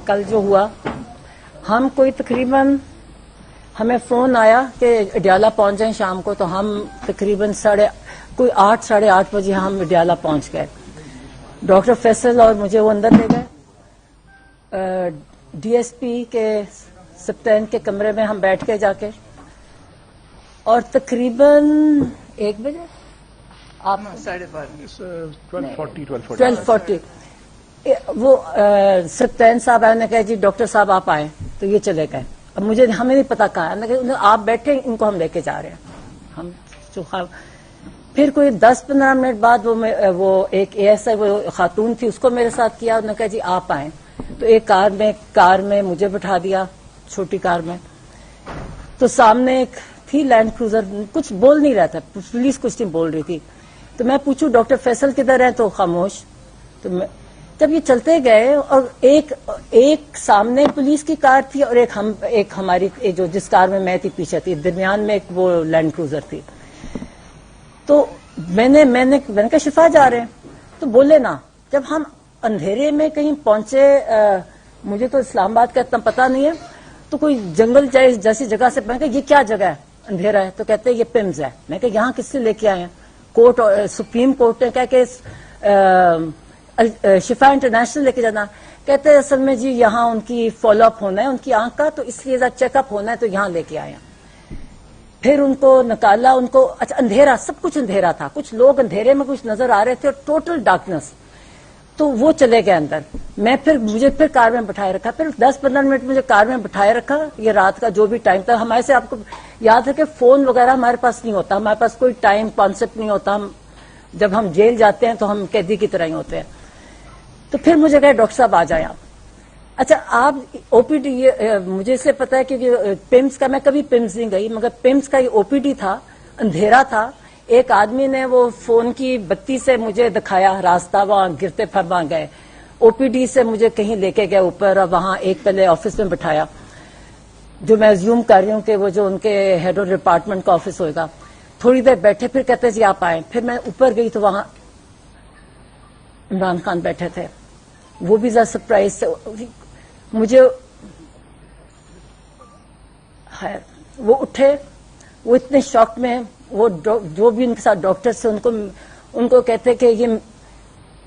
کل جو ہوا ہم کوئی تقریباً ہمیں فون آیا کہ اڈیالہ پہنچ جائیں شام کو، تو ہم تقریباً 8:30 بجے ہم اڈیالہ پہنچ گئے. ڈاکٹر فیصل اور مجھے وہ اندر لے گئے ڈی ایس پی کے سپتین کے کمرے میں. ہم بیٹھ کے جا کے اور تقریباً 1 بجے آپ 12:40 وہ سپتین صاحب آئے نے کہا جی ڈاکٹر صاحب آپ آئے، تو یہ چلے گئے. اب ہمیں نہیں پتا کہاں ہے، آپ بیٹھے ان کو ہم لے کے جا رہے ہیں. ہم پھر کوئی 10-15 منٹ بعد وہ ایک اے ایس آئی وہ خاتون تھی، اس کو میرے ساتھ کیا. انہوں نے کہا جی آپ آئیں، تو ایک کار میں مجھے بٹھا دیا، چھوٹی کار میں. تو سامنے ایک تھی لینڈ کروزر، کچھ بول نہیں رہا تھا، پولیس کچھ نہیں بول رہی تھی. تو میں پوچھوں ڈاکٹر فیصل کدھر ہے، تو خاموش. تو جب یہ چلتے گئے اور ایک سامنے پولیس کی کار تھی اور ایک ہماری جس کار میں میں تھی پیچھے تھی، درمیان میں ایک وہ لینڈ کروزر تھی. تو میں نے کہا شفا جا رہے ہیں، تو بولے نا. جب ہم اندھیرے میں کہیں پہنچے، مجھے تو اسلام آباد کا اتنا پتا نہیں ہے، تو کوئی جنگل جیسی جگہ سے میں کہا یہ کیا جگہ ہے، اندھیرا ہے. تو کہتے ہیں یہ پمز ہے. میں کہا یہاں کس سے لے کے آئے ہیں؟ کورٹ سپریم کورٹ نے کہا کہ شفا انٹرنیشنل لے کے جانا. کہتے ہیں اصل میں جی یہاں ان کی فالو اپ ہونا ہے ان کی آنکھ کا، تو اس لیے چیک اپ ہونا ہے، تو یہاں لے کے آئے ہیں. پھر ان کو نکالا، ان کو اچھا اندھیرا، سب کچھ اندھیرا تھا، کچھ لوگ اندھیرے میں کچھ نظر آ رہے تھے اور ٹوٹل ڈارکنس. تو وہ چلے گئے اندر. مجھے پھر کار میں بٹھائے رکھا، پھر 10-15 منٹ مجھے کار میں بٹھائے رکھا. یہ رات کا جو بھی ٹائم تھا، ہمارے سے آپ کو یاد ہے کہ فون وغیرہ ہمارے پاس نہیں ہوتا، ہمارے پاس کوئی ٹائم کانسیپٹ نہیں ہوتا. جب ہم جیل جاتے ہیں تو ہم قیدی کی طرح ہی ہوتے ہیں. تو پھر مجھے کہا ڈاکٹر صاحب آ جائیں آپ. اچھا آپ او پی ڈی، مجھے اس لیے پتا ہے کہ پمس کا، میں کبھی پمس نہیں گئی، مگر پمس کا یہ او پی ڈی تھا، اندھیرا تھا. ایک آدمی نے وہ فون کی بتی سے مجھے دکھایا راستہ، وہاں گرتے پھر وہاں گئے. او پی ڈی سے مجھے کہیں لے کے گئے اوپر، اور وہاں ایک پہلے آفس میں بٹھایا، جو میں زیوم کر رہی ہوں کہ وہ جو ان کے ہیڈ آف ڈپارٹمنٹ کا آفس ہوئے گا. تھوڑی دیر بیٹھے، پھر کہتے جی آپ آئے. پھر میں اوپر گئی تو وہاں عمران خان بیٹھے تھے. وہ بھی ذرا سرپرائز سے مجھے، وہ اٹھے، وہ اتنے شوق میں، وہ جو بھی ان کے ساتھ ڈاکٹر سے ان کو کہتے کہ یہ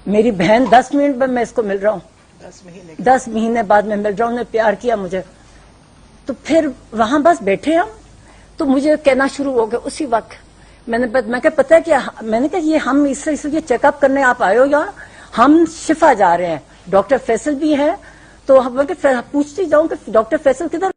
میری بہن، 10 منٹ میں اس کو مل رہا ہوں، 10 مہینے بعد میں مل رہا ہوں. انہوں نے پیار کیا مجھے. تو پھر وہاں بس بیٹھے ہم، تو مجھے کہنا شروع ہو گیا اسی وقت. میں کہا پتا ہے کیا، میں نے کہا یہ ہم اس لیے چیک اپ کرنے آپ آئے ہو یا ہم شفا جا رہے ہیں، ڈاکٹر فیصل بھی ہے. تو پوچھتی جاؤں کہ ڈاکٹر فیصل کدھر